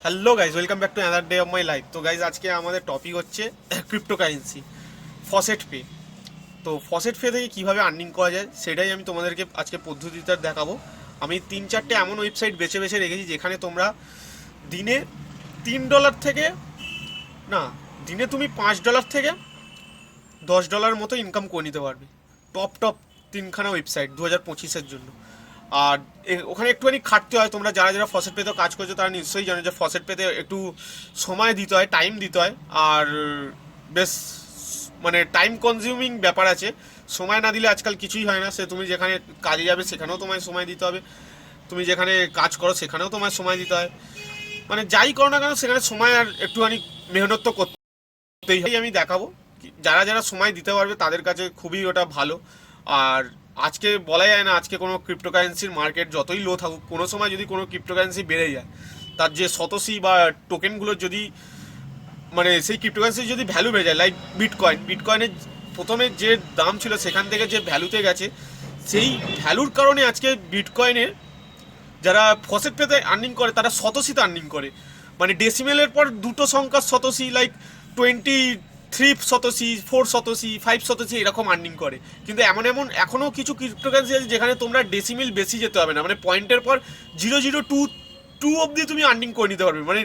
Hello guys, welcome back to another day of my life. তো guys, আজকে আমাদের topic হচ্ছে ক্রিপ্টোকারেন্সি, ফসেট পে। তো ফসেট পে থেকে কীভাবে আর্নিং করা যায় সেটাই আমি তোমাদেরকে আজকে পদ্ধতিটা দেখাবো। আমি 3-4টে এমন ওয়েবসাইট বেছে বেছে রেখেছি যেখানে তোমরা দিনে $3 থেকে না, দিনে তুমি $5 থেকে $10 মতো ইনকাম করে নিতে পারবে। টপ টপ তিনখানা ওয়েবসাইট 2025-এর জন্য। আর ওখানে একটুখানি খাটতে হয়। তোমরা যারা যারা ফসেট পেতে কাজ করছো তারা নিশ্চয়ই জানো যে ফসেট পেতে একটু সময় দিতে হয়, টাইম দিতে হয়। আর বেশ মানে টাইম কনজিউমিং ব্যাপার আছে। সময় না দিলে আজকাল কিছুই হয় না। সে তুমি যেখানে কাজে যাবে সেখানেও তোমায় সময় দিতে হবে, তুমি যেখানে কাজ করো সেখানেও তোমায় সময় দিতে হয়। মানে যাই করো না কেন সেখানে সময় আর একটুখানি মেহনত তো করতেই হয়। আমি দেখাবো যারা যারা সময় দিতে পারবে তাদের কাছে খুবই ওটা ভালো। আর আজকে বলা যায় না, আজকে কোনো ক্রিপ্টোকারেন্সির মার্কেট যতই লো থাকুক, কোনো সময় যদি কোনো ক্রিপ্টোকারেন্সি বেড়ে যায়, তার যে সতসি বা টোকেনগুলোর যদি মানে সেই ক্রিপ্টোকারেন্সির যদি ভ্যালু বেড়ে যায়, লাইক বিটকয়েনের প্রথমে যে দাম ছিল সেখান থেকে যে ভ্যালুতে গেছে, সেই ভ্যালুর কারণে আজকে বিটকয়েনের যারা ফসেট পেতে আর্নিং করে তারা শতসিতে আর্নিং করে। মানে ডেসিমেলের পর দুটো সংখ্যার শতসি, লাইক 23 শতসি, 4 শতসি, 5 শতসি এরকম আর্নিং করে। কিন্তু এমন এমন এখনও কিছু ক্রিপ্টোকারেন্সি আছে যেখানে তোমরা ডেসিমেল বেশি যেতে হবে না, মানে পয়েন্টের পর 0.022 অবধি তুমি আর্নিং করে নিতে পারবে। মানে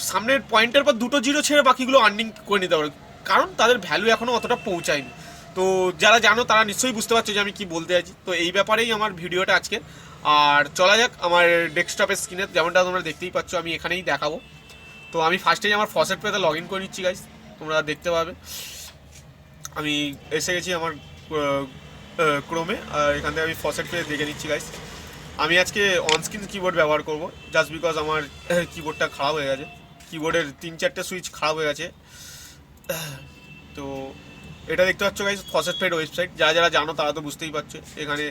সামনের পয়েন্টের পর দুটো জিরো ছেড়ে বাকিগুলো আর্নিং করে নিতে পারবে, কারণ তাদের ভ্যালু এখনও অতটা পৌঁছায়নি। তো যারা জানো তারা নিশ্চয়ই বুঝতে পারছো যে আমি কি বলতে চাইছি। তো এই ব্যাপারেই আমার ভিডিওটা আজকে। আর চলা যাক আমার ডেস্কটপের স্ক্রিনে, যেমনটা তোমরা দেখতেই পাচ্ছ আমি এখানেই দেখাবো। তো আমি ফার্স্টেই আমার ফসেট পেতে লগ ইন করে নিচ্ছি গাইস, তোমরা দেখতে পাবে আমি এসে গেছি আমার ক্রোমে। আর এখান থেকে আমি ফসেট পে দেখে নিচ্ছি গাইস। আমি আজকে অনস্ক্রিন কিবোর্ড ব্যবহার করব, জাস্ট বিকজ আমার কিবোর্ডটা খারাপ হয়ে গেছে, কিবোর্ডের 3-4টে সুইচ খারাপ হয়ে গেছে। তো এটা দেখতে পাচ্ছ গাইস ফসেট পেড ওয়েবসাইট, যারা যারা জানো তারা তো বুঝতেই পারছো। এখানে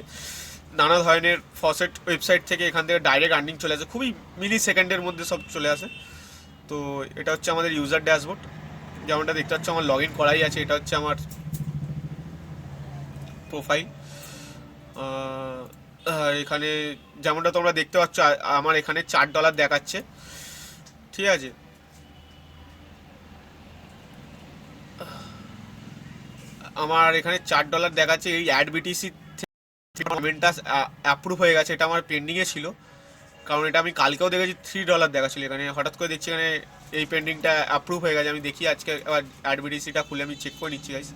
নানা ধরনের ফসেট ওয়েবসাইট থেকে এখান থেকে ডাইরেক্ট আর্নিং চলে আসে, খুবই মিলি সেকেন্ডের মধ্যে সব চলে আসে। তো এটা হচ্ছে আমাদের ইউজার ড্যাশবোর্ড, যেমনটা দেখতে পাচ্ছ আমার লগ ইন করাই আছে। এটা হচ্ছে আমার প্রোফাইল। এখানে যেমনটা তোমরা দেখতে পাচ্ছ আমার এখানে $4 দেখাচ্ছে, ঠিক আছে। আমার এখানে $4 দেখাচ্ছে। এই অ্যাড বিটিসি পেমেন্টটা অ্যাপ্রুভ হয়ে গেছে, এটা আমার পেন্ডিংয়ে ছিল, কারণ এটা আমি কালকেও দেখেছি $3 দেখাচ্ছিল। এখানে হঠাৎ করে দেখছি এখানে এই পেন্ডিংটা অ্যাপ্রুভ হয়ে গেছে। আমি দেখি আজকে আবার অ্যাড বিটিসিটা খুলে আমি চেক করে নিচ্ছি গাইস।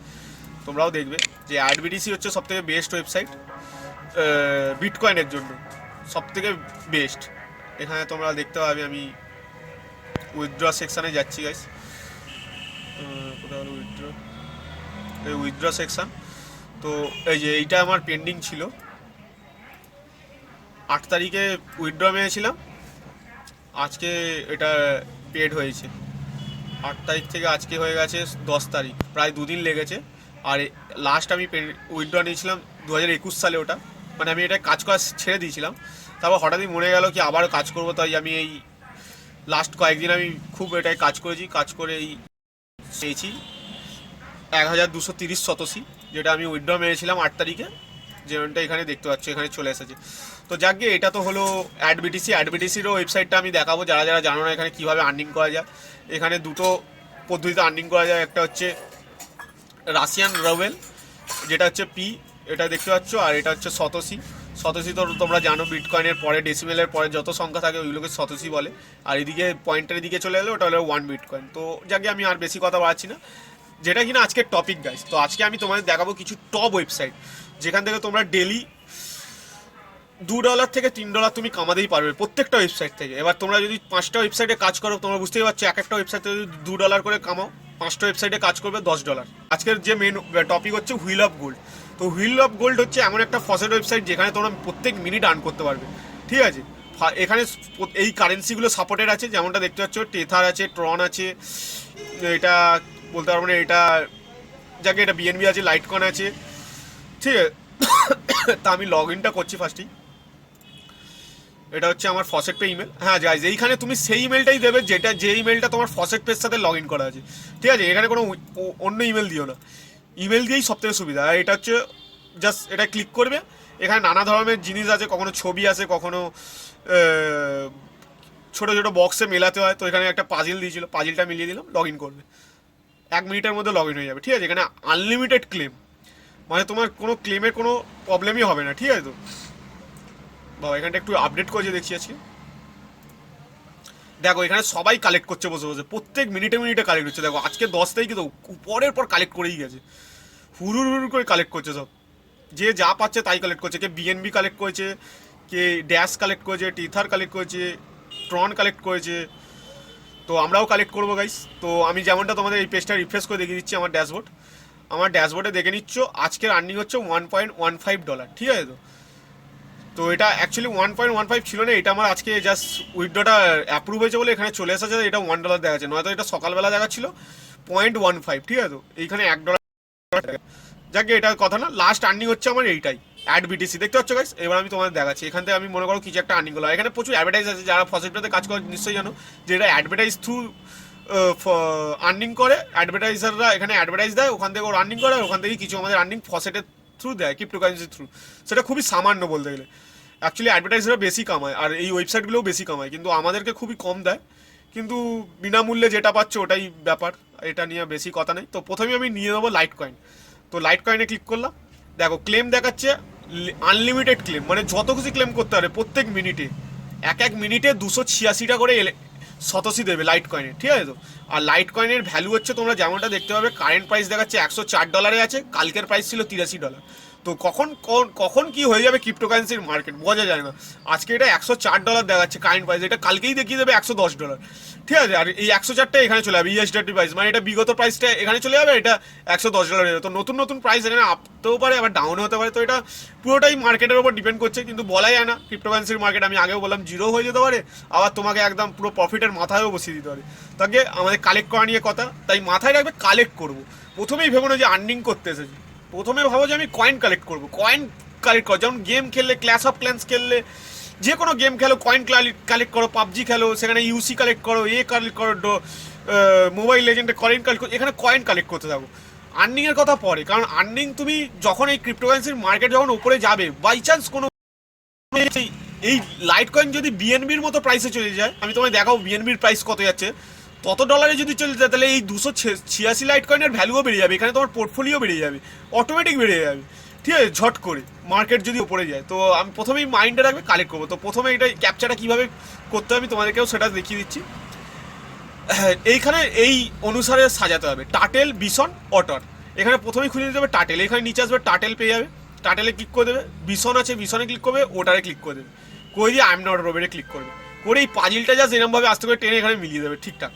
তোমরাও দেখবে যে অ্যাড বিটিসি হচ্ছে সবথেকে বেস্ট ওয়েবসাইট বিটকয়েনের জন্য, সবথেকে বেস্ট। এখানে তোমরা দেখতে পাবে আমি উইথড্র সেকশানে যাচ্ছি গাইস। কোথাও উইথড্র, এই উইথড্র সেকশান। তো এই যে এইটা আমার পেন্ডিং ছিল, 8 তারিখে উইথড্র মেরেছিলাম, আজকে এটা পেড হয়েছে। 8 তারিখ থেকে আজকে হয়ে গেছে 10 তারিখ, প্রায় 2 দিন লেগেছে। আর লাস্ট আমি উইথড্র নিয়েছিলাম 2021 সালে, ওটা মানে আমি এটা কাজ করা ছেড়ে দিয়েছিলাম। তারপর হঠাৎই মনে গেল কি আবার কাজ করবো, তাই আমি এই লাস্ট কয়েকদিন আমি খুব এটাই কাজ করেছি। কাজ করে এই পেয়েছি 1230 শতসি, যেটা আমি উইথড্র মেরেছিলাম 8 তারিখে, যেমনটা এখানে দেখতে পাচ্ছ এখানে চলে এসেছে। তো যাক গিয়ে এটা তো হলো অ্যাড বিটিসিরও ওয়েবসাইটটা আমি দেখাবো, যারা যারা জানো না এখানে কীভাবে আর্নিং করা যায়। এখানে দুটো পদ্ধতিতে আর্নিং করা যায়, একটা হচ্ছে রাশিয়ান রুবেল, যেটা হচ্ছে পি, এটা দেখতে পাচ্ছ, আর এটা হচ্ছে শতসি। শতসি তো তোমরা জানো বিটকয়েনের পরে ডেসিমেলের পরে যত সংখ্যা থাকে ওইগুলোকে শতসি বলে। আর এদিকে পয়েন্টের দিকে চলে এলো ওটা হলো 1 বিটকয়েন। তো যাকে আমি আর বেশি কথা বাড়াচ্ছি না, যেটা কিনা আজকের টপিক গাইস। তো আজকে আমি তোমাদের দেখাবো কিছু টপ ওয়েবসাইট যেখান থেকে তোমরা ডেলি $2 থেকে $3 তুমি কামাতেই পারবে প্রত্যেকটা ওয়েবসাইট থেকে। এবার তোমরা যদি 5টা ওয়েবসাইটে কাজ করো, তোমরা বুঝতেই পারছো এক একটা ওয়েবসাইট থেকে যদি $2 করে কামাও, 5টা ওয়েবসাইটে কাজ করবে $10। আজকের যে মেন টপিক হচ্ছে হুইল অফ গোল্ড। তো হুইল অফ গোল্ড হচ্ছে এমন একটা ফসেট ওয়েবসাইট যেখানে তোমরা প্রত্যেক মিনিট আর্ন করতে পারবে, ঠিক আছে। এখানে এই কারেন্সিগুলো সাপোর্টেড আছে, যেমনটা দেখতে পাচ্ছ টেথার আছে, ট্রন আছে, এটা বলতে পারবো না, এটা যাকে এটা বিএনবি আছে, লাইটকয়েন আছে, ঠিক আছে। তা আমি লগ ইনটা করছি ফার্স্টেই। এটা হচ্ছে আমার ফসেট পে ইমেল। হ্যাঁ গাইজ, এইখানে তুমি সেই ইমেলটাই দেবে যে ইমেলটা তোমার ফসেট পের সাথে লগ ইন করা আছে, ঠিক আছে। এখানে কোনো অন্য ইমেল দিও না, ইমেল দিয়েই সবথেকে সুবিধা। আর এটা হচ্ছে জাস্ট এটা ক্লিক করবে, এখানে নানা ধরনের জিনিস আছে, কখনো ছবি আছে, কখনো ছোটো ছোটো বক্সে মেলাতে হয়, তো এখানে একটা পাজিল দিয়েছিল, পাজিলটা মিলিয়ে দিলাম, লগ ইন করবে, 1 মিনিটের মধ্যে লগ ইন হয়ে যাবে। ঠিক আছে, এখানে আনলিমিটেড ক্লেম, মানে তোমার কোনো ক্লেমের কোনো প্রবলেমই হবে না। ঠিক আছে, তো বাবা এখানটা একটু আপডেট করেছে দেখছি আজকে। দেখো এখানে সবাই কালেক্ট করছে বসে বসে, প্রত্যেক মিনিটে মিনিটে কালেক্ট হচ্ছে। দেখো আজকে 10 তারিখে তো পরের পর কালেক্ট করেই গেছে, হুড়ুর হুড়ুর করে কালেক্ট করছে সব, যে যা পাচ্ছে তাই কালেক্ট করছে। কে বিএনবি কালেক্ট করেছে, কে ড্যাশ কালেক্ট করেছে, টিথার কালেক্ট করেছে, ট্রন কালেক্ট করেছে। তো আমরাও কালেক্ট করবো গাইস। তো আমি যেমনটা তোমাদের এই পেজটা রিফ্রেশ করে দেখিয়ে দিচ্ছি, আমার ড্যাশবোর্ডে দেখে নিচ্ছ আজকের আর্নিং হচ্ছে $1.15। ঠিক আছে, তো তো এটা অ্যাকচুয়ালি 1.15 ছিল না, এটা আমার আজকে জাস্ট উইথড্রটা অ্যাপ্রুভ হয়েছে বলে এখানে চলে এসেছে, এটা $1 দেখাচ্ছে, নয়তো এটা সকালবেলা দেখাচ্ছিল 0.15। ঠিক আছে, তো এইখানে $1 যাকে এটা কথা না, লাস্ট আর্নিং হচ্ছে আমার এইটাই, অ্যাড বিটিসি দেখতে পাচ্ছ গাইস। এবার আমি তোমাদের দেখাচ্ছি, এখান থেকে আমি মনে করো কিছু একটা আর্নিং করলাম, এখানে প্রচুর অ্যাডভার্টাইজ আছে, যারা ফসেটটাতে কাজ করে নিশ্চয়ই জানো যে এটা অ্যাডভার্টাইজ থ্রু আর্নিং করে, অ্যাডভার্টাইজাররা এখানে অ্যাডভার্টাইজ দেয়, ওখান থেকে ওরা আর্নিং করে, আর ওখান থেকে কিছু আমাদের আর্নিং ফসেটের থ্রু দেয়, ক্রিপ্টোকারেন্সির থ্রু। সেটা খুবই সামান্য বলতে গেলে, অ্যাকচুয়ালি অ্যাডভার্টাইজাররা বেশি কামায় আর এই ওয়েবসাইটগুলোও বেশি কামায়, কিন্তু আমাদেরকে খুবই কম দেয়, কিন্তু বিনামূল্যে যেটা পাচ্ছে ওটাই ব্যাপার, এটা নিয়ে বেশি কথা নেই। তো প্রথমে আমি নিয়ে নেবো লাইট কয়েন। তো লাইট কয়েনে ক্লিক করলাম, দেখো ক্লেম দেখাচ্ছে আনলিমিটেড ক্লেম, মানে যত খুশি ক্লেম করতে পারে প্রত্যেক মিনিটে, এক মিনিটে 286টা করে শতসি দেবে লাইট কয়েনে। ঠিক আছে, তো আর লাইট কয়েনের ভ্যালু হচ্ছে তোমরা যেমনটা দেখতে পাবে, কারেন্ট প্রাইস দেখাচ্ছে $104 আছে, কালকের প্রাইস ছিল $83। তো কখন কখন কি হয়ে যাবে ক্রিপ্টোকারেন্সির মার্কেট বোঝা যায় না। আজকে এটা $104 দেখাচ্ছে কারেন্ট প্রাইস, এটা কালকেই দেখিয়ে দেবে $110। ঠিক আছে, আর এই 104টা এখানে চলে যাবে ইউএসডি প্রাইস, মানে এটা বিগত প্রাইসটা এখানে চলে যাবে, এটা $110 হয়ে যাবে। তো নতুন নতুন প্রাইস এখানে আপতেও পারে, আবার ডাউন হতে পারে, তো এটা পুরোটাই মার্কেটের উপর ডিপেন্ড করছে, কিন্তু বলা যায় না। ক্রিপ্টোকারেন্সির মার্কেট আমি আগেও বললাম জিরো হয়ে যেতে পারে, আবার তোমাকে একদম পুরো প্রফিটের মাথায়ও বসিয়ে দিতে পারে। তাকে আমাদের কালেক্ট করা নিয়ে কথা, তাই মাথায় রাখবে কালেক্ট করবো। প্রথমেই ভেবো না যে আর্নিং করতে এসেছি, প্রথমে ভাবো যে আমি কয়েন কালেক্ট করবো, কয়েন কালেক্ট করো। যেমন গেম খেললে, ক্ল্যাশ অফ ক্ল্যান্স খেললে, যে কোনো গেম খেলো, কয়েন কালেক্ট করো, পাবজি খেলো, সেখানে ইউসি কালেক্ট করো, কালেক্ট করো, মোবাইল লেজেন্ডে কয়েন কালেক্ট করো, এখানে কয়েন কালেক্ট করতে থাকো। আর্নিংয়ের কথা পরে, কারণ আর্নিং তুমি যখন এই ক্রিপ্টোকারেন্সির মার্কেট যখন উপরে যাবে, বাই চান্স কোনো এই লাইট কয়েন যদি বিএনবির মতো প্রাইসে চলে যায়, আমি তোমায় দেখাবো বিএনবির প্রাইস কত যাচ্ছে, তত ডলারে যদি চলে যায়, তাহলে এই 286 লাইট কয়েনের ভ্যালুও বেড়ে যাবে, এখানে তোমার পোর্টফোলিও বেড়ে যাবে, অটোমেটিক বেড়ে যাবে। ঠিক আছে, ঝট করে মার্কেট যদি উপরে যায়। তো আমি প্রথমেই মাইন্ডে রাখবে কালেক্ট করবো। তো প্রথমে এটা ক্যাপচারটা কীভাবে করতে হবে আমি তোমাদেরকেও সেটা দেখিয়ে দিচ্ছি। এইখানে এই অনুসারে সাজাতে হবে, টাটেল, বিসন, অটর। এখানে প্রথমেই খুলে দিতে হবে টাটেল, এখানে নিচে আসবে টাটেল পেয়ে যাবে, টাটেলে ক্লিক করে দেবে। বিসন আছে, বিসনে ক্লিক করবে, ওটারে ক্লিক করে দেবে, করে দিয়ে আই এম নট রোবটে ক্লিক করবে, করে এই পাজিলটা জাস্ট এরকমভাবে আস্তে করে টেনে এখানে মিলিয়ে দেবে, ঠিকঠাক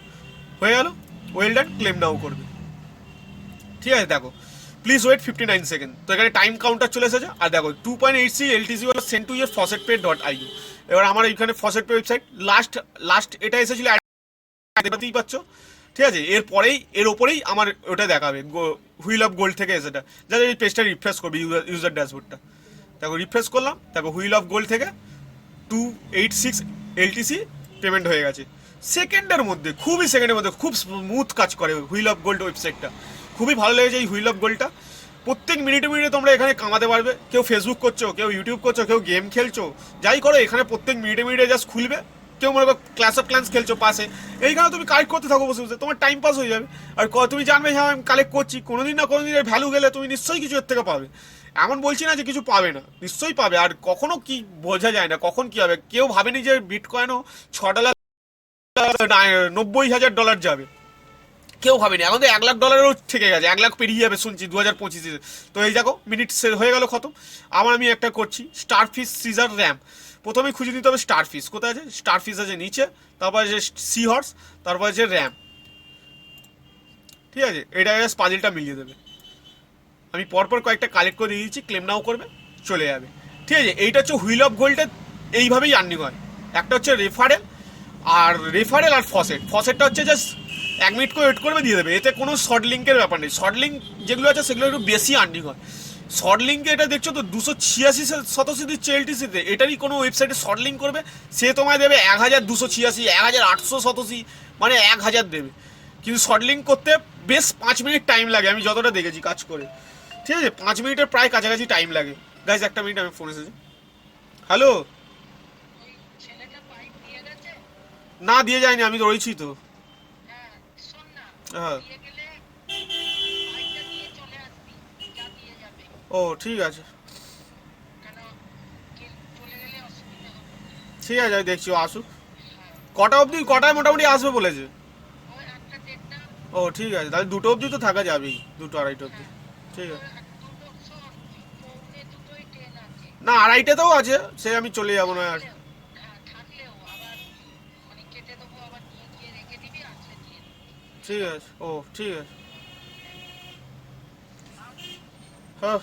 হয়ে গেল। ওয়েল ডান, ক্লেম নাও করবে। ঠিক আছে, দেখো প্লিজ ওয়েট 59 সেকেন্ড। তো এখানে টাইম কাউন্টার চলে এসেছে, আর দেখো 2.83 LTC send to year faucetpay.io। এবার আমার এইখানে ফসেটপে ওয়েবসাইট লাস্ট এটা এসেছিল, দেখতেই পাচ্ছ। ঠিক আছে, এরপরেই এর ওপরেই আমার ওটা দেখাবে হুইল অফ গোল্ড থেকে এসেটা, যাদের এই পেজটা রিফ্রেশ করবে ইউজার ড্যাশবোর্ডটা। দেখো রিফ্রেশ করলাম, দেখো হুইল অফ গোল্ড থেকে 286 LTC পেমেন্ট হয়ে গেছে সেকেন্ডের মধ্যে, খুবই সেকেন্ডের মধ্যে, খুব স্মুথ কাজ করে হুইল অফ গোল্ড ওয়েবসাইটটা, খুবই ভালো লেগেছে এই হুইল অফ গোল্ডটা। প্রত্যেক মিনিটে মিনিটে তোমরা এখানে কামাতে পারবে, কেউ ফেসবুক করছো, কেউ ইউটিউব করছো, কেউ গেম খেলছো, যাই করো এখানে প্রত্যেক মিনিটে মিনিটে জাস্ট খুলবে, কেউ মনে করো ক্লাস অফ ক্লান্স খেলছো পাশে, এইখানে তুমি কালেক্ট করতে থাকো বসে বসে, তোমার টাইম পাস হয়ে যাবে। আর তুমি জানবে হ্যাঁ আমি কালেক্ট করছি, কোনোদিন না কোনোদিন এর ভ্যালু গেলে তুমি নিশ্চয়ই কিছু এর থেকে পাবে। এমন বলছি না যে কিছু পাবে না, নিশ্চয়ই পাবে। আর কখনো কি বোঝা যায় না কখন কি হবে, কেউ ভাবেনি যে বিটকয়েনও $6 $90,000 যাবে, কেউ ভাবেনি। এখন তো $1,00,000 থেকে গেছে, 1,00,000 পেরিয়ে যাবে শুনছি 2025-এ। তো এই দেখো মিনিট হয়ে গেল খতম। আবার আমি একটা করছি স্টারফিশ সিজার র্যাম। প্রথমে খুঁজে নিতে হবে স্টারফিশ কোথায় আছে, স্টারফিশ আছে নিচে, তারপর আছে সি হর্স, তারপর আছে র্যাম। ঠিক আছে, এটা পাজিলটা মিলিয়ে দেবে। আমি পরপর কয়েকটা কালেক্ট করে দিয়ে দিচ্ছি, ক্লেম নাও করবে, চলে যাবে। ঠিক আছে, এইটা হচ্ছে হুইল অফ গোল্ডের এইভাবেই আর্নিং হয়। একটা হচ্ছে রেফারেল আর ফসেটটা হচ্ছে জাস্ট 1 মিনিট করে ওয়েট করবে, দিয়ে দেবে। এতে কোনো শর্ট লিঙ্কের ব্যাপার নেই, শর্ট লিঙ্ক যেগুলো আছে সেগুলো একটু বেশি আর্নিং হয়। শর্ট লিঙ্কে এটা দেখছো তো 286 দিচ্ছে এলটিসিতে, এটারই কোনো ওয়েবসাইটে শর্ট লিঙ্ক করবে, সে তোমায় দেবে 1,286, 1,887, মানে 1,000 দেবে। কিন্তু শর্ট লিঙ্ক করতে বেশ 5 মিনিট টাইম লাগে, আমি যতটা দেখেছি কাজ করে। ঠিক আছে, 5 মিনিটের প্রায় কাছাকাছি টাইম লাগে। গাইজ একটা মিনিট, আমি ফোন এসেছে। হ্যালো, না দিয়ে যায়নি, আমি রয়েছি তো। হ্যাঁ শোন না, হ্যাঁ। দিয়ে গেলে বাইকটা নিয়ে চলে আসবি, যা দিয়ে যাবে। ও ঠিক আছে। কেন চলে গেলে অসুবিধা হবে। ঠিক আছে আমি দেখছি, ও আসুক। হ্যাঁ কটা অবধি, কটায় মোটামুটি আসবে বলেছে? ওই 8টা 1:30। ও ঠিক আছে, তাহলে 2টো অবধি তো থাকা যাবেই, 2টো 2:30 অবধি। হ্যাঁ ঠিক দুটো, আছে। দুটো শোন, 2:45 ট্রেন আছে। না 2:30তেও আছে, সে আমি চলে যাবো না আর। থাকলেও, হ্যাঁ থাকলেও আবার মানে কেটে দেবো, আবার নিয়ে গিয়ে রেখে দিবি, আসলে দিয়ে দিবি। ঠিক আছে। ও ঠিক আছে। হ্যাঁ।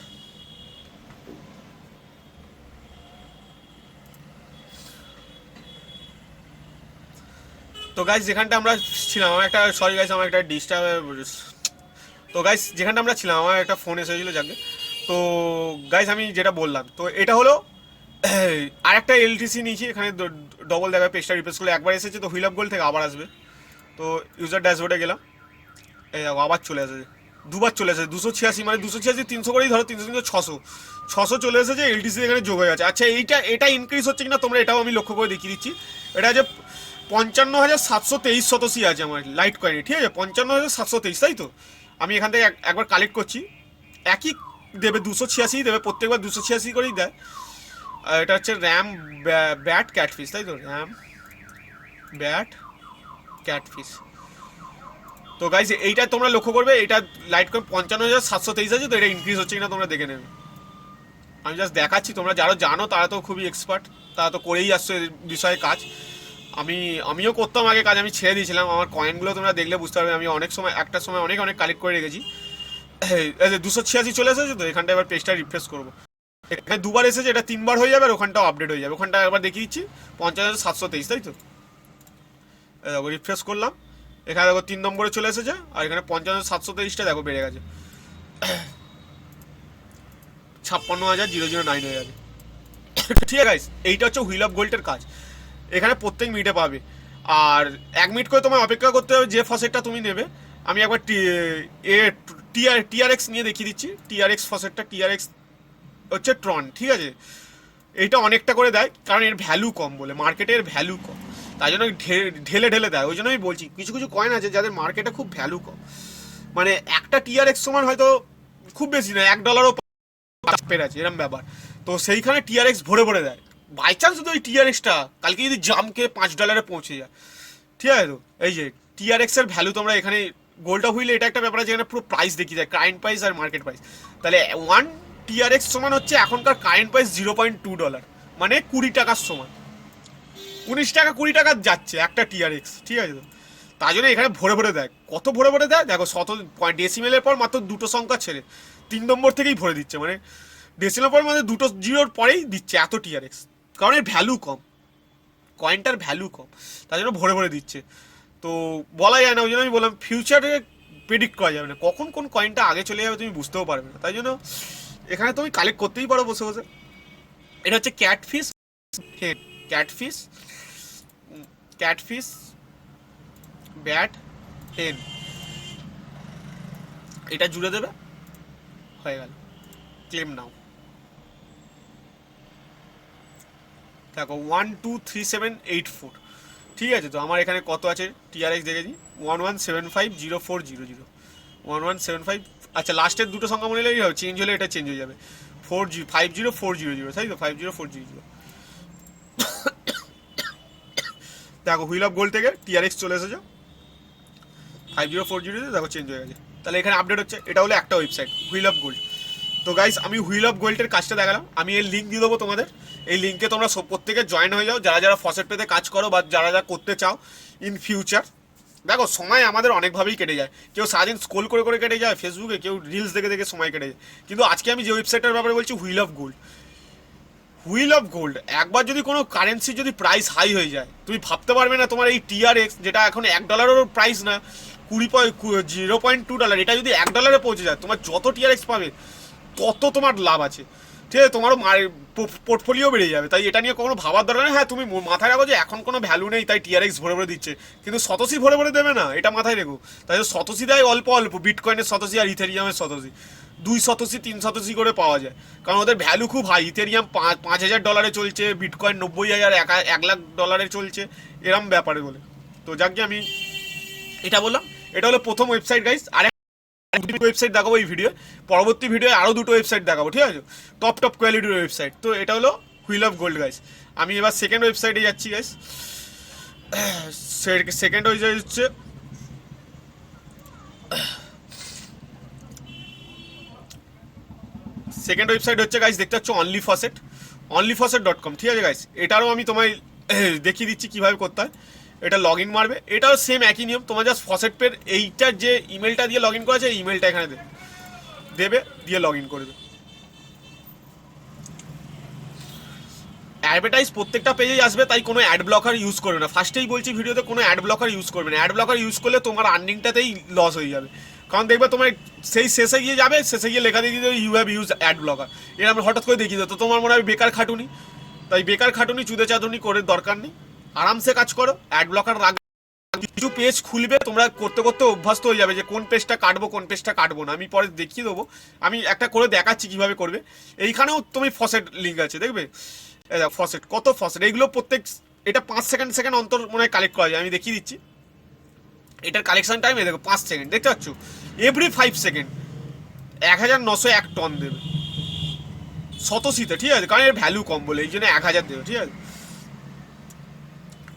তো গাইস যেখানটা আমরা ছিলাম, আমার একটা, সরি গাইস আমার একটা ডিস্টার্ব। তো গাইস যেখানটা আমরা ছিলাম আমার একটা ফোন এসেছিলো যাকে। তো গাইস আমি যেটা বললাম, তো এটা হলো আর একটা এলটিসি নিয়েছি এখানে। ডবল দেখায়, পেজটা রিপ্লেস করলে একবার এসেছে, তো হুইল অফ গোল্ড থেকে আবার আসবে। তো ইউজার ড্যাশবোর্ডে গেলাম, এই দেখো আবার চলে এসেছে, দুবার চলে এসেছে 286, মানে 286 300 করেই ধরো, 300 300 600 চলে এসেছে। এলটিসি এখানে যোগ হয়ে আছে। আচ্ছা এটা ইনক্রিজ হচ্ছে কিনা তোমরা এটাও আমি লক্ষ্য করে দেখিয়ে দিচ্ছি। এটা যে 55,723 শতাংশই আছে আমার লাইট কয়েনে, ঠিক আছে 55,723, তাই তো? আমি এখান থেকে একবার কালেক্ট করছি, একই দেবে 286 দেবে, প্রত্যেকবার 286 করেই দেয়। আর এটা হচ্ছে র্যাম ব্যাট ক্যাটফিশ, তাই তো? RAM bat catfish. তো গাইজ এইটা তোমরা লক্ষ্য করবে, এটা লাইট কয়েন 55,723 আছে, তো এটা ইনক্রিজ হচ্ছে কিনা তোমরা দেখে নেবে। আমি জাস্ট দেখাচ্ছি, তোমরা যারা জানো তারা তো খুবই এক্সপার্ট, তারা তো করেই আসছো এর বিষয়ে কাজ। আমিও করতাম আগে কাজ, আমি ছেড়ে দিয়েছিলাম। আমার কয়েনগুলো তোমরা দেখলে বুঝতে পারবে, আমি অনেক সময় একটা সময় অনেক অনেক কালেক্ট করে রেখেছি। 286 চলে এসেছে, তো এখানটা এবার পেজটা রিফ্রেশ করবো। এখানে দুবার এসেছে, এটা 3বার হয়ে যাবে, আর ওখানটাও আপডেট হয়ে যাবে। ওখানটা একবার দেখিয়ে দিচ্ছি 50,723, তাই তো? দেখো রিফ্রেশ করলাম, এখানে দেখো 3 নম্বরে চলে এসেছে, আর এখানে 50,723টা দেখো বেড়ে গেছে, 56,009 হয়ে গেছে। ঠিক আছে গাইস, এইটা হচ্ছে হুইল অফ গোল্ডের কাজ। এখানে প্রত্যেক মিনিটে পাবে, আর 1 মিনিট করে তোমায় অপেক্ষা করতে হবে যে ফসেটটা তুমি নেবে। আমি একবার টিআরএক্স নিয়ে দেখিয়ে দিচ্ছি। টিআরএক্স ফসেটটা, টিআরএক্স হচ্ছে ট্রন, ঠিক আছে? এইটা অনেকটা করে দেয়, কারণ এর ভ্যালু কম বলে, মার্কেটের ভ্যালু কম, তাই জন্য ঢেলে ঢেলে দেয়। ওই জন্য আমি বলছি কিছু কিছু কয়েন আছে যাদের মার্কেটে খুব ভ্যালু কম, মানে একটা টিআরএক্স সমান হয়তো খুব বেশি না, $1 পের আছে, এরকম ব্যাপার। তো সেইখানে টিআরএক্স ভরে ভরে দেয়। বাই চান্স যদি ওই টিআরএক্সটা কালকে যদি জামকে $5 পৌঁছে যায়, ঠিক আছে? তো এই যে টিআরএক্স এর ভ্যালু তোমরা এখানে গোল্ডটা হুইলে এটা একটা ব্যাপার আছে, এখানে পুরো প্রাইস দেখিয়ে যায়, কারেন্ট প্রাইস আর মার্কেট প্রাইস। তাহলে 1 টিআরএক্স সমান হচ্ছে এখনকার কারেন্ট প্রাইস $0.2, মানে 20 টাকার সমান। 19 টাকা 20 টাকা যাচ্ছে একটা টিআরএক্স, ঠিক আছে? তো তার জন্য এখানে ভরে ভরে দেয়। কত ভরে ভরে দেয় দেখো, ডেসিমেলের পর মাত্র 2টো সংখ্যা ছেড়ে 3 নম্বর থেকেই ভরে দিচ্ছে, মানে ডেসিমেলের পর মানে 2টো জিরোর পরেই দিচ্ছে এত টিআরএক্স, কারণ এর ভ্যালু কম, কয়েনটার ভ্যালু কম, তার জন্য ভরে ভরে দিচ্ছে। তো বলা যায় না, ওই জন্য আমি বললাম ফিউচারে প্রেডিক্ট করা যাবে না, কখন কোন কয়েনটা আগে চলে যাবে তুমি বুঝতেও পারবে না। তাই জন্য এখানে তুমি কালেক্ট করতেই পারো বসে বসে। এটা হচ্ছে catfish head, catfish catfish bat head, এটা জুড়ে দেবে, হয়ে গেল, ক্লেম নাও। দেখো 123784, ঠিক আছে? তো আমার এখানে কত আছে টিআরএক্স দেখেছি, 11750400, 1175। আচ্ছা লাস্টের দুটো সংখ্যা মনে হলেই হবে, চেঞ্জ হলে এটা চেঞ্জ হয়ে যাবে, 500400, তাই তো? 50400। দেখো হুইল অফ গোল্ড থেকে টিআরএক্স চলে এসেছে 5040, দেখো চেঞ্জ হয়ে গেছে। তাহলে এখানে আপডেট হচ্ছে। এটা হলো একটা ওয়েবসাইট হুইল অফ গোল্ড। তো গাইস আমি হুইল অফ গোল্ডের কাজটা দেখালাম, আমি এর লিঙ্ক দিয়ে দেবো তোমাদের। এই লিঙ্কে তোমরা প্রত্যেকে জয়েন হয়ে যাও, যারা যারা ফসেট পেতে কাজ করো বা যারা যারা করতে চাও ইন ফিউচার। দেখো সময় আমাদের অনেকভাবেই কেটে যায়, কেউ সারাদিন স্ক্রোল করে করে কেটে যায় ফেসবুকে, কেউ রিলস দেখে দেখে সময় কেটে যায়। কিন্তু আজকে আমি যে ওয়েবসাইটের ব্যাপারে বলছি, wheel of gold. Wheel of gold, একবার যদি কোনো কারেন্সি যদি প্রাইস হাই হয়ে যায়, তুমি ভাবতে পারবে না তোমার এই টিআরএক্স, যেটা এখন $1-এরও প্রাইস না, 0.2, এটা যদি $1 পৌঁছে যায়, তোমার যত টিআরএক্স পাবে তত তোমার লাভ আছে, ঠিক আছে? তোমারও পোর্টফোলিও বেড়ে যাবে। তাই এটা নিয়ে কোনো ভাবার দরকার নেই। হ্যাঁ তুমি মাথায় রাখো যে এখন কোনো ভ্যালু নেই, তাই টিআরএক্স ভরে ভরে দিচ্ছে, কিন্তু সতসি ভরে ভরে দেবে না, এটা মাথায় রেখো। তাই সতসি দেয় অল্প অল্প, বিটকয়েনের সতসি আর ইথেরিয়ামের সতসি, 200 300 করে পাওয়া যায়, কারণ ওদের ভ্যালু খুব হাই। ইথেরিয়াম $5,000 চলছে, বিটকয়েন 90,000 $1,00,000 চলছে, এরম ব্যাপারে বলে। তো যাকে আমি এটা বললাম, এটা হলো প্রথম ওয়েবসাইট গাইস। আর ওয়েবসাইট দেখাবো এই ভিডিও, পরবর্তী ভিডিও আরও 2টো ওয়েবসাইট দেখাবো, ঠিক আছে, টপ কোয়ালিটির ওয়েবসাইট। তো এটা হলো হুইল অফ গোল্ড গাইস। আমি এবার সেকেন্ড ওয়েবসাইটে যাচ্ছি গাইস। সেকেন্ড ওয়েবসাইট হচ্ছে সেকেন্ড ওয়েবসাইট হচ্ছে গাইস, দেখতে পাচ্ছ onlyfaucet.com, ঠিক আছে গাইস। এটারও আমি তোমায় দেখিয়ে দিচ্ছি কীভাবে করতে হয়। এটা লগ ইন মারবে, এটাও সেম একই নিয়ম। তোমার জাস্ট ফসেট পের এইটার যে ইমেলটা দিয়ে লগ ইন করা আছে, এই ইমেলটা এখানে দেবে, দিয়ে লগ ইন করবে। অ্যাডভার্টাইজ প্রত্যেকটা পেজেই আসবে, তাই কোনো অ্যাড ব্লকার ইউজ করবে না। ফার্স্টেই বলছি ভিডিওতে, কোনো অ্যাড ব্লকার ইউজ করবে না। অ্যাড ব্লকার ইউজ করলে তোমার আর্নিংটাতেই লস হয়ে যাবে, কারণ দেখবে তোমার সেই শেষে গিয়ে যাবে, শেষে গিয়ে লেখা দিয়ে দেবে you have use ad blocker. এর আমরা হঠাৎ করে দেখিয়ে দেবো, তো তোমার মনে হয় বেকার খাটুনি। তাই বেকার খাটুনি চুদে চাঁদুনি করে দরকার নেই, আরামসে কাজ করো। অ্যাড ব্লকার রাখবে, কিছু পেজ খুলবে, তোমরা করতে করতে অভ্যস্ত হয়ে যাবে যে কোন পেজটা কাটবো কোন পেজটা কাটবো না। আমি পরে দেখিয়ে দেবো, আমি একটা করে দেখাচ্ছি কীভাবে করবে। এইখানেও তুমি ফসেট লিঙ্ক আছে, দেখবে ফসেট, কত ফসেট, এইগুলো প্রত্যেক এটা 5 সেকেন্ড অন্তর মনে হয় কালেক্ট করা যায়। আমি দেখিয়ে দিচ্ছি, এটার কালেকশন টাইম দেখো 5 সেকেন্ড, দেখতে পাচ্ছ, এভরি 5 সেকেন্ড 1901 টন দেবে শতসিতে, ঠিক আছে, কারণ এর ভ্যালু কম বলে এই জন্য 1000 দেবে, ঠিক আছে।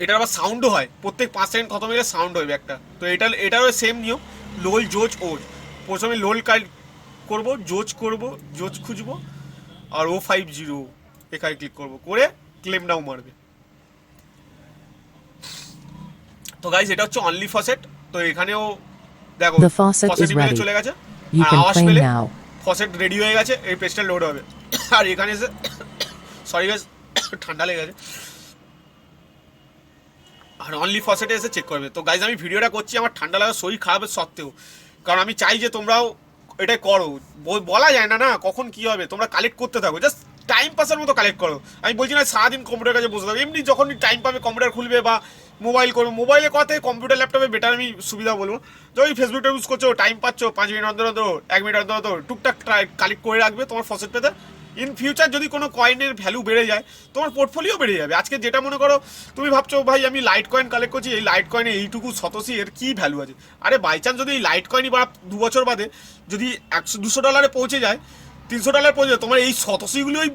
এটার আবার সাউন্ডও হয়, প্রত্যেক 5 সেকেন্ড খতম হয়ে সাউন্ড হবে একটা। তো এটারও সেম নিয়ম, লোল জোজ ওজ। প্রথমে লোল করবো, জোজ খুঁজবো, আর O50 এখানে ক্লিক করবো, করে ক্লেম নাও মারবে। তো গাইস এটা হচ্ছে অনলি ফসেট। তো এখানেও দেখো ফসেট ইমেলে চলে গেছে, আর আওয়াজ পেলে ফসেট রেডি হয়ে গেছে, এই পেজটা লোড হবে। আর এখানে এসে সরি গাইস ঠান্ডা লেগে গেছে, আর অনলি ফসেটে এসে চেক করবে। তো গাইজ আমি ভিডিওটা করছি আমার ঠান্ডা লাগা শরীর খারাপের সত্ত্বেও, কারণ আমি চাই যে তোমরাও এটা করো। বলা যায় না কখন কি হবে, তোমরা কালেক্ট করতে থাকো, জাস্ট টাইম পাসের মতো কালেক্ট করো। আমি বলছি না সারাদিন কম্পিউটার কাছে বসে থাকো, এমনি যখনই টাইম পাবে কম্পিউটার খুলবে বা মোবাইল করবে। মোবাইলে কথা কম্পিউটার ল্যাপটপে বেটার আমি সুবিধা বলবো। যখন ফেসবুকটা ইউজ করছো, টাইম পাচ্ছ, 5 মিনিট অন্তর 1 মিনিট অন্তর টুকটাক কালেক্ট করে রাখবে তোমার ফসেট পেতে। ইন ফিউচার যদি কোনো কয়েনের ভ্যালু বেড়ে যায়, তোমার পোর্টফোলিও বেড়ে যাবে। আজকে যেটা মনে করো তুমি ভাবছো ভাই আমি লাইট কয়েন কালেক্ট করছি, এই লাইট কয়েনে এইটুকু শতসি এর কী ভ্যালু আছে। আরে বাই চান্স যদি এই লাইট কয়েনই বা 2 বছর বাদে যদি $100-200 পৌঁছে যায়, $300 পৌঁছে যায়, তোমার এই শতসিগুলোই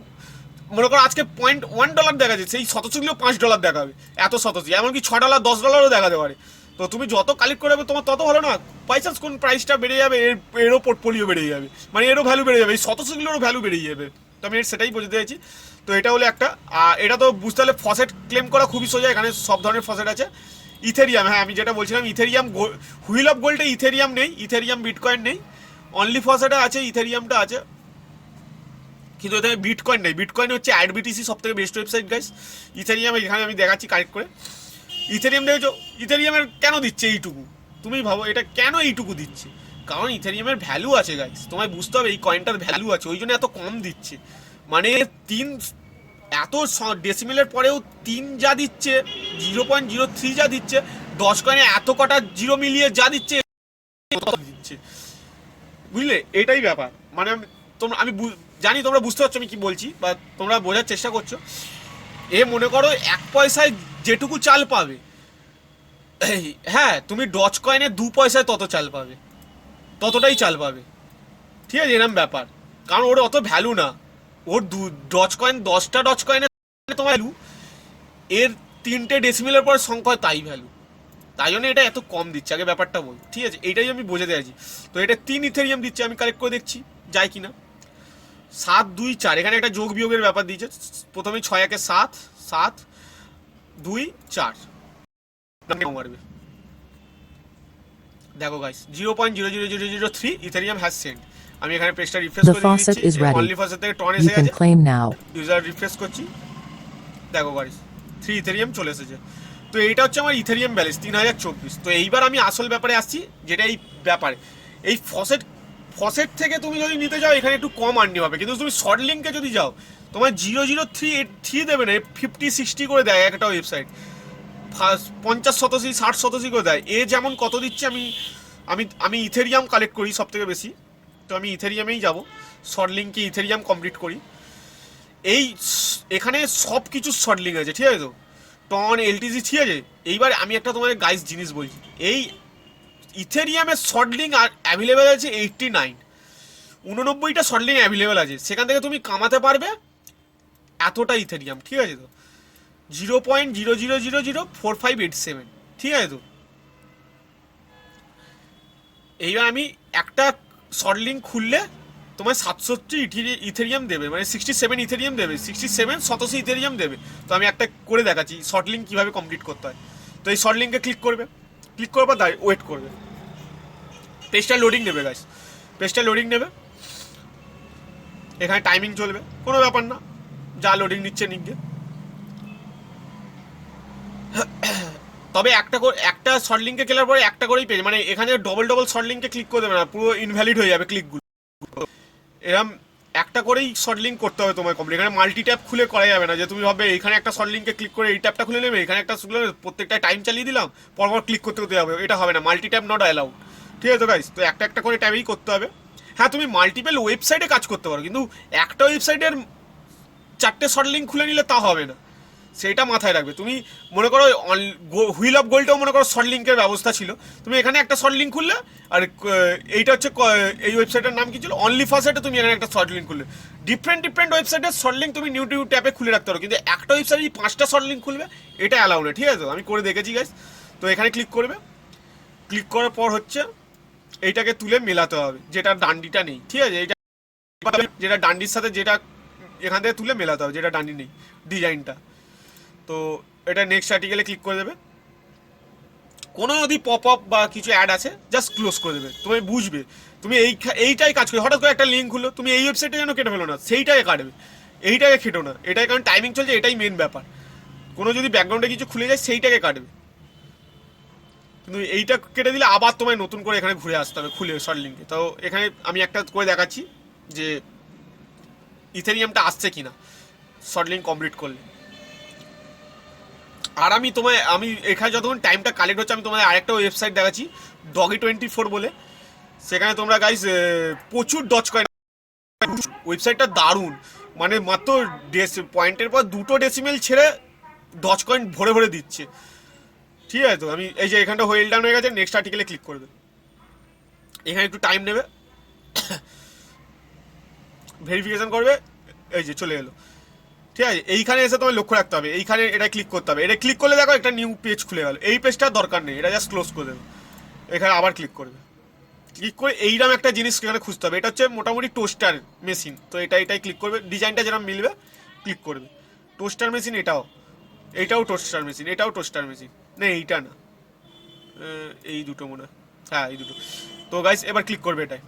মনে করো আজকে $0.1 দেখা যায়, সেই শতসিগুলো $5 দেখাবে, এত শতসি, এমনকি $6 $10 দেখাতে পারে। তো তুমি যত কালেক্ট করে যাবে তোমার তত ভালো না। বাই চান্স কোন প্রাইসটা বেড়ে যাবে, এরও পোর্টফোলিও বেড়ে যাবে, মানে এরও ভ্যালু বেড়ে যাবে, এই শতসিগুলোরও ভ্যালু বেড়ে যাবে। তো আমি সেটাই বোঝাতে চাইছি। তো এটা হলো একটা, এটা তো বুঝতে হলে ফসেট ক্লেম করা খুবই সোজা, এখানে সব ধরনের ফসেট আছে। ইথেরিয়াম, হ্যাঁ আমি যেটা বলছিলাম ইথেরিয়াম, হুইল অফ গোল্ডে ইথেরিয়াম নেই, ইথেরিয়াম বিটকয়েন নেই, অনলি ফসেটে আছে, ইথেরিয়ামটা আছে, কিন্তু এখানে বিটকয়েন নেই। বিটকয়েন হচ্ছে অ্যাডবিটিসি সব থেকে বেস্ট ওয়েবসাইট গাইস। ইথেরিয়াম এখানে আমি দেখাচ্ছি কালেক্ট করে। ইথেরিয়াম দেখেছো, ইথেরিয়ামের কেন দিচ্ছে এইটুকু, তুমি ভাবো এটা কেন এইটুকু দিচ্ছে, কারণ ইথেরিয়ামের ভ্যালু আছে গাইস, তোমায় বুঝতে হবে এই কয়েনটার ভ্যালু আছে, ওই জন্য এত কম দিচ্ছে। মানে 3 এত ডেসিমেলের পরেও 3 যা দিচ্ছে, 0.03 যা দিচ্ছে, 10 কয়েনে এত কটা 0 মিলিয়ে যা দিচ্ছে, বুঝলে, এটাই ব্যাপার। মানে আমি জানি তোমরা বুঝতে পারছো আমি কি বলছি, বা তোমরা বোঝার চেষ্টা করছো। এ মনে করো 1 পয়সায় যেটুকু চাল পাবে, হ্যাঁ তুমি ডজ কয়েনে 2 পয়সায় তত চাল পাবে, ততটাই চাল পাবে, ঠিক আছে, এরকম ব্যাপার। কারণ ওর অত ভ্যালু না, ওর ডজ কয়েন 10টা ডজ কয়েনে তোমার ভ্যালু, এর 3টে ডেসিমেলের পর সংখ্যা তাই ভ্যালু, তাই জন্য এটা এত কম দিচ্ছে। আগে ব্যাপারটা বল, ঠিক আছে, এইটাই আমি বোঝাতে চাইছি। তো এটা 3 ইথেরিয়াম দিচ্ছে, আমি কালেক্ট করে দেখছি যায় কিনা। 7 2 4, এখানে একটা যোগ বিয়োগের ব্যাপার দিয়েছে। প্রথমে 6 1 7, 7 2 4 মারবে। দেখো গাইস 0.00003 ইথেরিয়াম হ্যাজ সেন্ট। আমি এখানে পেজটা রিফ্রেশ করে দিচ্ছি, অনলি ফসেট থেকে টন এসে গেছে, ইউজার রিফ্রেশ করছি, দেখো গাইস 3 ইথেরিয়াম চলে এসেছে। তো এইটা হচ্ছে আমার ইথেরিয়াম ব্যালেন্স 3024। তো এইবার আমি আসল ব্যাপারে আসছি, যেটা এই ব্যাপারে এই ফসেট থেকে তুমি যদি নিতে যাও এখানে একটু কম আর্নি হবে, কিন্তু তুমি শর্ট লিঙ্কে যদি যাও তোমার 0.003 দেবে না, 50-60 করে দেয় একটা ওয়েবসাইট, 50 শতাংশ 60 শতাংশ করে দেয়। এ যেমন কত দিচ্ছে, আমি ইথেরিয়াম কালেক্ট করি সব থেকে বেশি, তো আমি ইথেরিয়ামেই যাব, শর্ট লিঙ্কে ইথেরিয়াম কমপ্লিট করি। এখানে সব কিছু শর্ট লিঙ্ক আছে, ঠিক আছে তো, টন এলটিজি, ঠিক আছে। এইবার আমি একটা তোমাদের গাইস জিনিস বলছি, এই ইথেরিয়ামের শর্ট লিঙ্ক আর অ্যাভেলেবেল আছে 89, 89টা শর্ট লিঙ্ক অ্যাভেলেবেল আছে, সেখান থেকে তুমি কামাতে পারবে এতটা ইথেরিয়াম, ঠিক আছে তো, 0.00004587, ঠিক আছে তো। এইবার আমি একটা শর্ট লিঙ্ক খুললে তোমার 700 ইথেরিয়াম দেবে, মানে 67 ইথেরিয়াম দেবে, 67 87 ইথেরিয়াম দেবে। তো আমি একটা করে দেখাচ্ছি শর্ট লিঙ্ক কীভাবে কমপ্লিট করতে হয়। তো এই শর্ট লিঙ্কে ক্লিক করবে, ক্লিক করার পর ওয়েট করবে, পেজটা লোডিং নেবে গাইস, পেজটা লোডিং নেবে, এখানে টাইমিং চলবে, কোনো ব্যাপার না, যা লোডিং নিচ্ছে নিক গে। তবে একটা শর্ট লিঙ্কে খেলার পরে একটা করেই পেজ, মানে এখানে ডবল শর্ট লিঙ্কে ক্লিক করে দেবে না, পুরো ইনভ্যালিড হয়ে যাবে ক্লিকগুলো। এরকম একটা করেই শর্ট লিঙ্ক করতে হবে তোমার কমপ্লিট। এখানে মাল্টি ট্যাব খুলে করা যাবে না, যে তুমি ভাবে এখানে একটা শর্ট লিঙ্কে ক্লিক করে এই ট্যাবটা খুলে নেবে, এখানে একটা প্রত্যেকটা টাইম চালিয়ে দিলাম, পরপর ক্লিক করতে যাবে, এটা হবে না, মাল্টি ট্যাব নট অ্যালাউড, ঠিক আছে তো গাইস। তো একটা করে ট্যাবেই করতে হবে। হ্যাঁ, তুমি মাল্টিপল ওয়েবসাইটে কাজ করতে পারো, কিন্তু একটা ওয়েবসাইটের 4টে শর্ট লিঙ্ক খুলে নিলে তা হবে না, সেটা মাথায় রাখবে। তুমি মনে করো হুইল অফ গোল্ডেও মনে করো শর্ট লিঙ্কের ব্যবস্থা ছিল, তুমি এখানে একটা শর্ট লিঙ্ক খুললে, আর এইটা হচ্ছে এই ওয়েবসাইটের নাম কি ছিল, অনলি ফার্স্টে তুমি এখানে একটা শর্ট লিঙ্ক খুললে। ডিফারেন্ট ওয়েবসাইটের শর্ট লিঙ্ক তুমি নিউ ট্যাবে খুলে রাখতে পারো, কিন্তু একটা ওয়েবসাইটে 5টা শর্ট লিঙ্ক খুলবে, এটা অ্যালাউ না, ঠিক আছে তো, আমি করে দেখেছি গাইস। তো এখানে ক্লিক করবে, ক্লিক করার পর হচ্ছে এইটাকে তুলে মেলাতে হবে, যেটা ডান্ডিটা নেই, ঠিক আছে, এইটা যেটা ডান্ডির সাথে যেটা এখান থেকে তুলে মেলাতে হবে, যেটা ডান্ডি নেই ডিজাইনটা। তো এটা নেক্সট আর্টিকেলে ক্লিক করে দেবে, কোনো যদি পপ আপ বা কিছু অ্যাড আছে জাস্ট ক্লোজ করে দেবে, তুমি বুঝবে তুমি এইটাই কাজ করে। হঠাৎ করে একটা লিঙ্ক হলো, তুমি এই ওয়েবসাইটে যেন কেটে ফেলো না, সেইটাকে কাটবে, এইটাকে খেটো না, এটাই কারণ টাইমিং চলছে, এটাই মেন ব্যাপার। কোনো যদি ব্যাকগ্রাউন্ডে কিছু খুলে যায় সেইটাকে কাটবে, কিন্তু এইটা কেটে দিলে আবার তোমায় নতুন করে এখানে ঘুরে আসতে হবে খুলে শর্ট লিঙ্কে। তো এখানে আমি একটা করে দেখাচ্ছি যে ইথেরিয়ামটা আসছে কিনা শর্ট লিঙ্ক কমপ্লিট করলে। আর আমি এখানে যতক্ষণ টাইমটা কালেক্ট হচ্ছে, আমি তোমাদের আরেকটা ওয়েবসাইট দেখাচ্ছি Doggy24 বলে, সেখানে তোমরা গাইস প্রচুর ডচ কয়েন, ওয়েবসাইটটা দারুণ, মানে মাত্র পয়েন্টের পর 2টো ডেসিমেল ছেড়ে ডচ কয়েন ভরে ভরে দিচ্ছে, ঠিক আছে তো। আমি এই যে এখানটা হোয়েল ডাউন হয়ে গেছে, নেক্সট আর্টিকেলে ক্লিক করবে, এখানে একটু টাইম নেবে, ভেরিফিকেশন করবে, এই যে চলে এলো, ঠিক আছে। এইখানে এসে তোমায় লক্ষ্য রাখতে হবে, এইখানে এটা ক্লিক করতে হবে, এটা ক্লিক করলে দেখো একটা নিউ পেজ খুলে গেল, এই পেজটার দরকার নেই, এটা জাস্ট ক্লোজ করে দেবে, এখানে আবার ক্লিক করবে, ক্লিক করে এইরকম একটা জিনিস এখানে খুঁজতে হবে, এটা হচ্ছে মোটামুটি টোস্টার মেশিন। তো এটাই ক্লিক করবে, ডিজাইনটা যেরকম মিলবে ক্লিক করবে, টোস্টার মেশিন, এইটাও টোস্টার মেশিন, এটাও টোস্টার মেশিন, না এইটা না, এই দুটো মনে হয়, হ্যাঁ এই দুটো। তো গাইস এবার ক্লিক করবে এটাই,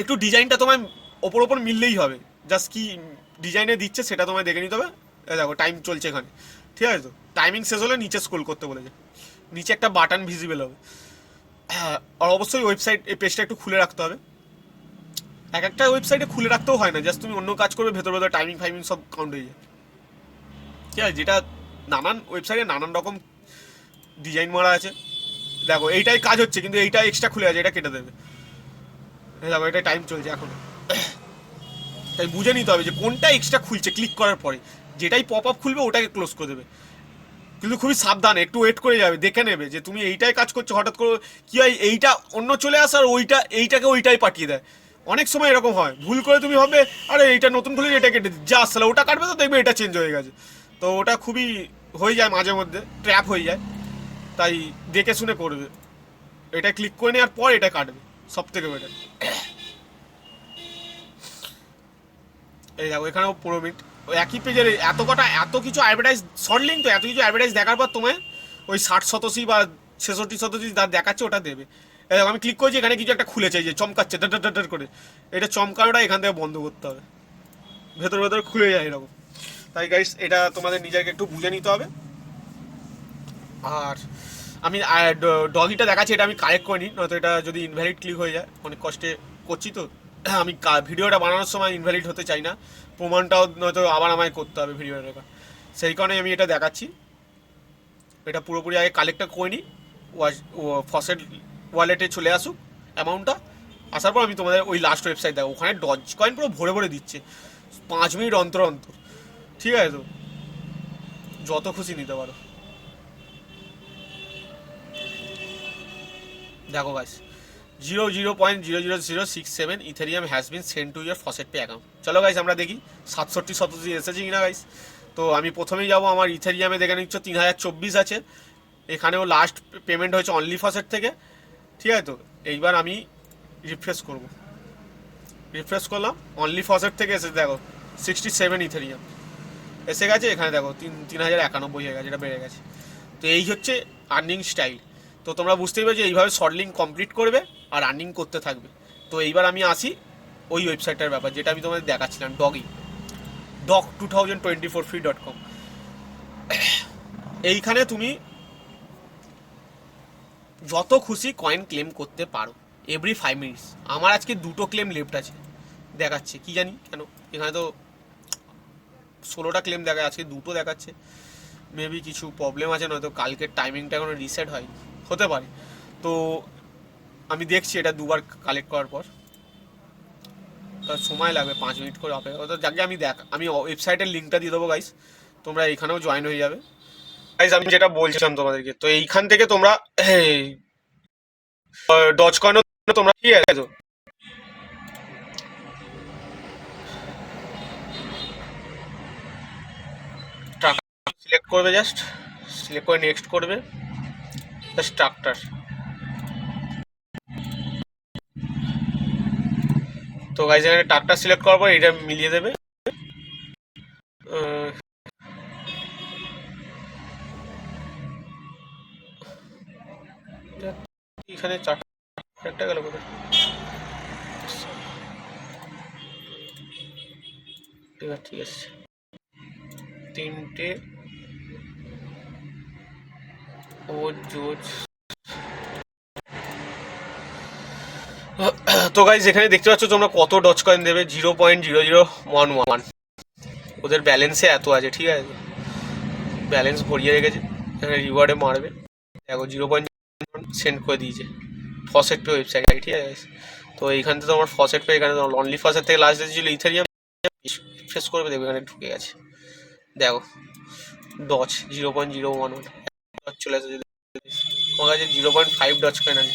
একটু ডিজাইনটা তোমায় ওপর মিললেই হবে, জাস্ট কি ডিজাইনে দিচ্ছে সেটা তোমায় দেখে নিতে হবে। দেখো টাইম চলছে এখানে, ঠিক আছে তো, টাইমিং শেষ হলে নিচে স্ক্রল করতে বলেছে, নিচে একটা বাটন ভিজিবল হবে। আর অবশ্যই ওয়েবসাইট এই পেজটা একটু খুলে রাখতে হবে, একটা ওয়েবসাইটে খুলে রাখতেও হয় না, জাস্ট তুমি অন্য কাজ করবে, ভেতর টাইমিং ফাইমিং সব কাউন্ট হয়ে যায়, ঠিক আছে। যেটা নানান ওয়েবসাইটে নানান রকম ডিজাইন মারা আছে, দেখো এইটাই কাজ হচ্ছে, কিন্তু এইটা এক্সট্রা খুলে আছে, এটা কেটে দেবে, দেখো এটা টাইম চলছে এখনো, তাই বুঝে নিতে হবে যে কোনটা এক্সট্রা খুলছে। ক্লিক করার পরে যেটাই পপ আপ খুলবে ওটাকে ক্লোজ করে দেবে, কিন্তু খুবই সাবধানে একটু ওয়েট করে যাবে, দেখে নেবে যে তুমি এইটাই কাজ করছো, হঠাৎ করে কি হয় এইটা অন্য চলে আসে, আর এইটাকে ওইটাই পাঠিয়ে দেয়। অনেক সময় এরকম হয়, ভুল করে তুমি ভাববে আরে এইটা নতুন খুলে এটা কেটে যা আসলে ওটা কাটবে, তো দেখবে এটা চেঞ্জ হয়ে গেছে। তো ওটা খুবই হয়ে যায় মাঝে মধ্যে, ট্র্যাপ হয়ে যায়, তাই দেখে শুনে করবে, এটা ক্লিক করে নেওয়ার পর এটা কাটবে, সব থেকে বেটার। এই দেখো এখানেও 15 মিনিট, ওই একই পেজের এত কিছু অ্যাডভার্টাইজ, শর্ট লিঙ্ক তো এত কিছু অ্যাডভার্টাইজ দেখার পর তোমায় ওই 60 বা 66 যা দেখাচ্ছে ওটা দেবে। আমি ক্লিক করছি, এখানে কিছু একটা খুলেছে, যে চমকাচ্ছে ডার করে, এটা চমকানোটা এখান থেকে বন্ধ করতে হবে, ভেতর খুলে যায় এরকম। তাই গাইস এটা তোমাদের নিজেকে একটু বুঝে নিতে হবে। আর আমি ডগিটা দেখাচ্ছি, এটা আমি কারেক্ট করে নিই, নয়তো এটা যদি ইনভ্যালিড ক্লিক হয়ে যায়, অনেক কষ্টে করছি তো আমি ভিডিওটা বানানোর সময় ইনভ্যালিড হতে চাই না, প্রমাণটাও নয়তো আবার আমায় করতে হবে ভিডিওটা, সেই কারণে আমি এটা দেখাচ্ছি। এটা পুরোপুরি আগে কালেক্টটা করে নিই, ফসেট ওয়ালেটে চলে আসুক অ্যামাউন্টটা, আসার পর আমি তোমাদের ওই লাস্ট ওয়েবসাইট দেখো, ওখানে ডজ কয়েন পুরো ভরে ভরে দিচ্ছে 5 মিনিট অন্তর অন্তর। ঠিক আছে, তো যত খুশি নিতে পারো। দেখো guys 0.00067 Ethereum has been send to year faucet pay account. চলো গাইস আমরা দেখি 67 এসেছে কিনা গাইস। তো আমি প্রথমেই যাবো আমার ইথেরিয়ামে, দেখে নিচ্ছ 3024 আছে, এখানেও লাস্ট পেমেন্ট হয়েছে অনলি ফসেট থেকে। ঠিক আছে, তো এইবার আমি রিফ্রেশ করব, রিফ্রেশ করলাম, অনলি ফসেট থেকে এসে দেখো 67 ইথেরিয়াম এসে গেছে। এখানে দেখো 3091 হয়ে গেছে, এটা বেড়ে গেছে। তো এই হচ্ছে আর্নিং স্টাইল। তো তোমরা বুঝতেই পারছো এইভাবে শর্ট লিঙ্ক কমপ্লিট করবে আর আর্নিং করতে থাকবে। তো এইবার আমি আসি ওই ওয়েবসাইটটার ব্যাপার যেটা আমি তোমাদের দেখাচ্ছিলাম, doc2024free.com। এইখানে তুমি যত খুশি কয়েন ক্লেম করতে পারো এভরি 5 মিনিটস। আমার আজকে 2টো ক্লেম লেফট আছে, দেখাচ্ছে কি জানি কেন। এখানে তো 16টা ক্লেম দেখায়, আজকে 2টো দেখাচ্ছে। মেবি কিছু প্রবলেম আছে, নয়তো কালকের টাইমিংটা এখনো রিসেট হয়নি, হতে পারে। তো আমি দেখছি এটা 2বার কালেক্ট করার পর, তার সময় লাগবে 5 মিনিট করে অপেক্ষা। তো যাকে আমি ওয়েবসাইটের লিঙ্কটা দিয়ে দেবো গাইস, তোমরা এইখানেও জয়েন হয়ে যাবে। গাইস আমি যেটা বলছিলাম তোমাদেরকে, তো এইখান থেকে তোমরা ডজ কয়েনও তোমরা, ঠিক আছে, তো টাকা সিলেক্ট করবে, জাস্ট সিলেক্ট করে নেক্সট করবে, স্ট্রাকচার। তো গাইস এখানে টাকটা সিলেক্ট করার পর এটা মিলিয়ে দেবে। এখানে চারটা গেল কোথায়? ঠিক আছে, 3টে ও জোজ। তো গাইস এখানে দেখতে পাচ্ছ তোমরা কত ডজ কয়েন দেবে, 0.0011। ওদের ব্যালেন্সে এত আছে, ঠিক আছে, ব্যালেন্স ভরিয়ে রেখেছে, এখানে রিওয়ার্ডে মারবে। দেখো 0. সেন্ড করে দিয়েছে ফসেট পে ওয়েবসাইট, ঠিক আছে। তো এইখান থেকে তোমার ফসেট পে, এখানে তোমার অনলি ফসেট থেকে লাস্ট এসেছিল ইথেরিয়াম, ফ্রেশ করবে, দেখবে এখানে ঢুকে গেছে। দেখো ডজ 0.011 চলে এসেছে, আমার কাছে 0.5 ডজ কয়েন আছে।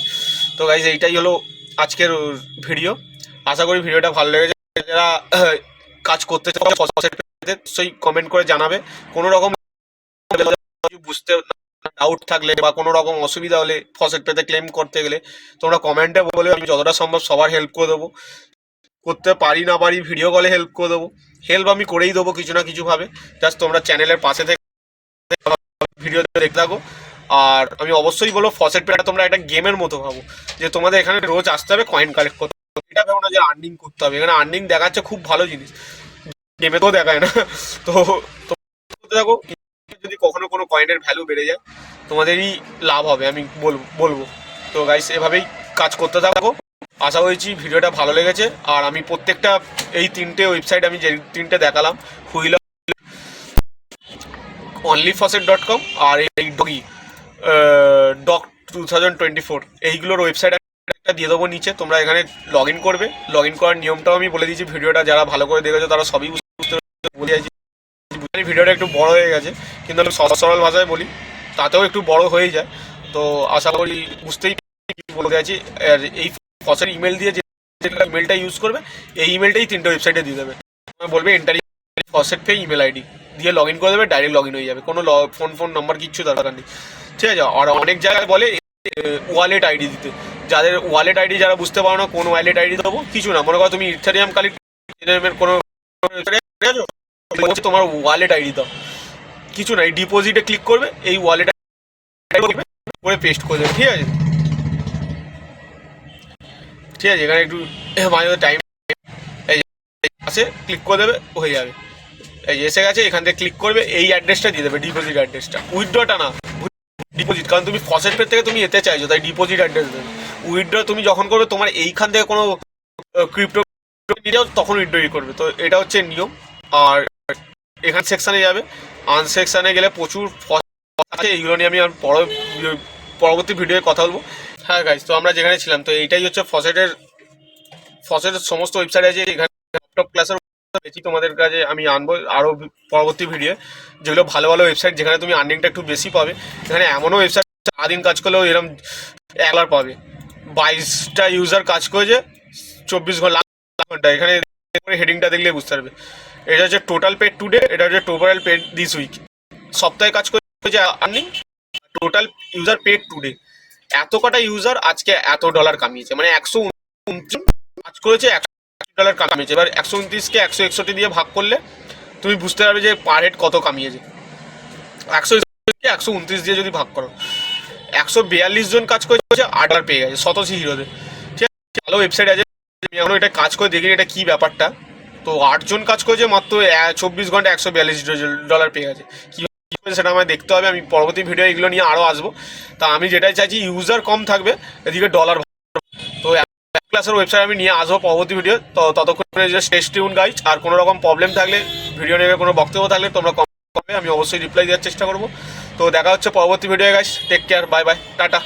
তো গাইজ এইটাই হলো আজকের ভিডিও। আশা করি ভিডিওটা ভালো লেগেছে। যারা কাজ করতে চাও ফসেট পেতে, সেই কমেন্ট করে জানাবে। কোনো রকম বুঝতে ডাউট থাকলে বা কোনো রকম অসুবিধা হলে ফসেট পেতে ক্লেম করতে গেলে তোমরা কমেন্টে বলে, আমি যতটা সম্ভব সবার হেল্প করে দেবো। করতে পারি না পারি ভিডিও কলে হেল্প করে দেবো, হেল্প আমি করেই দেবো কিছু না কিছুভাবে। জাস্ট তোমরা চ্যানেলের পাশে থেকে ভিডিও দেখতে থাকো। আর আমি অবশ্যই বলবো ফসেট পেটা তোমরা একটা গেমের মতো ভাবো, যে তোমাদের এখানে রোজ আসতে হবে কয়েন কালেক্ট করতে হবে। এটা ভেবো না যে আর্নিং করতে হবে, এখানে আর্নিং দেখাচ্ছে খুব ভালো জিনিস, গেমে তো দেখায় না। তো করতে থাকো, যদি কখনো কোনো কয়েনের ভ্যালু বেড়ে যায় তোমাদেরই লাভ হবে, আমি বলবো। তো গাইস এভাবেই কাজ করতে থাকো। আশা করছি ভিডিওটা ভালো লেগেছে। আর আমি প্রত্যেকটা এই 3টে ওয়েবসাইট আমি যে 3টে দেখালাম, হুইল onlyfaucet.com আর এই doc2024, এইগুলোর ওয়েবসাইট একটা দিয়ে দেবো নিচে, তোমরা এখানে লগ ইন করবে। লগ ইন করার নিয়মটাও আমি বলে দিয়েছি, ভিডিওটা যারা ভালো করে দেখেছো তারা সবই বুঝতে বলে যাচ্ছি। ভিডিওটা একটু বড় হয়ে গেছে, কিন্তু আমি সহজ সরল ভাষায় বলি, তাতেও একটু বড় হয়ে যায়। তো আশা করি বুঝতেই বলে আছি। আর এই ফসের ইমেল দিয়ে যে ইমেলটা ইউজ করবে, এই ইমেলটাই 3টে ওয়েবসাইটে দিয়ে দেবে। বলবে এন্টারি ফসেট পে ইমেল আইডি দিয়ে লগ ইন করে দেবে, ডাইরেক্ট লগ ইন হয়ে যাবে, কোনো ফোন নাম্বার কিচ্ছু দরকার নেই, ঠিক আছে। আর অনেক জায়গায় বলে ওয়ালেট আইডি দিতে, যাদের ওয়ালেট আইডি যারা বুঝতে পারো না কোন ওয়ালেট আইডি দেবো, কিছু না, মনে করো তুমি ইথেরিয়াম কালেক্ট কোনো তোমার ওয়ালেট আইডি দাও, কিছু না, এই ডিপোজিটে ক্লিক করবে, এই ওয়ালেট করে পেস্ট করে দেবে, ঠিক আছে। ঠিক আছে, এখানে একটু মাঝে টাইম আসে, ক্লিক করে দেবে, হয়ে যাবে। এই যে এসে গেছে, এখান থেকে ক্লিক করবে, এই অ্যাড্রেসটা দিয়ে দেবে, ডিপোজিট অ্যাড্রেসটা, উইথড্রটা না, ডিপোজিট, কারণ তুমি ফসেট পে থেকে তুমি এতে চাইছো, তাই ডিপোজিট অ্যাড্রেস দেবে। উইথড্র তুমি যখন করবে, তোমার এইখান থেকে কোনো ক্রিপ্টো নিয়ে যাও, তখন উইথড্র করবে। তো এটা হচ্ছে নিয়ম। আর এখান সেকশানে যাবে, আনসেকশানে গেলে প্রচুর আছে, এইগুলো নিয়ে আমি আর পরবর্তী ভিডিওয়ে কথা বলবো। হ্যাঁ গাইজ, তো আমরা যেখানে ছিলাম, তো এইটাই হচ্ছে ফসেটের ফসেটের সমস্ত ওয়েবসাইট আছে, এখানে টপ ক্লাসের বেশি তোমাদের কাছে আমি আনবো আরও পরবর্তী ভিডিও, যেগুলো ভালো ভালো ওয়েবসাইট যেখানে তুমি আর্নিংটা একটু বেশি পাবে। এখানে এমনও ওয়েবসাইট সারাদিন কাজ করলেও এরকম $1 পাবে, 22টা ইউজার কাজ করেছে 24 ঘন্টা। এখানে হেডিংটা দেখলে বুঝতে পারবে। এটা হচ্ছে টোটাল পেড টুডে, এটা হচ্ছে টোটাল পেড দিস উইক। সপ্তাহে কাজ করেছে earning, total user paid today. এত কটা ইউজার আজকে এত ডলার কামিয়েছে, মানে 129 কাজ করেছে, $100 কামিয়েছে। এবার 129কে 161 দিয়ে ভাগ করলে তুমি বুঝতে পারবে যে পার হেড কত কামিয়েছে। 161কে 129 দিয়ে যদি ভাগ করো, 142 জন কাজ করেছে, $8 পেয়ে গেছে সতোশি হিরোতে। ঠিক আছে, ভালো ওয়েবসাইট আছে, আমি এখনো এটা কাজ করে দেখিনি এটা কি ব্যাপারটা। তো 8 জন কাজ করেছে মাত্র 24 ঘন্টা $142 পেয়ে গেছে। কি সেটা আমায় দেখতে হবে, আমি পরবর্তী ভিডিও এগুলো নিয়ে আরও আসবো। তা আমি যেটাই চাইছি ইউজার কম থাকবে, এদিকে ডলার। তো ক্লাসের ওয়েবসাইট আমি নিয়ে আসবো পরবর্তী ভিডিও। তো ততক্ষণ যে স্টে টিউন গাইজ। আর কোনো রকম প্রবলেম থাকলে, ভিডিও নিয়ে কোনো বক্তব্য থাকলে তোমরা কমেন্ট করবে, আমি অবশ্যই রিপ্লাই দেওয়ার চেষ্টা করবো। তো দেখা হচ্ছে পরবর্তী video guys. Take care, bye bye, tata.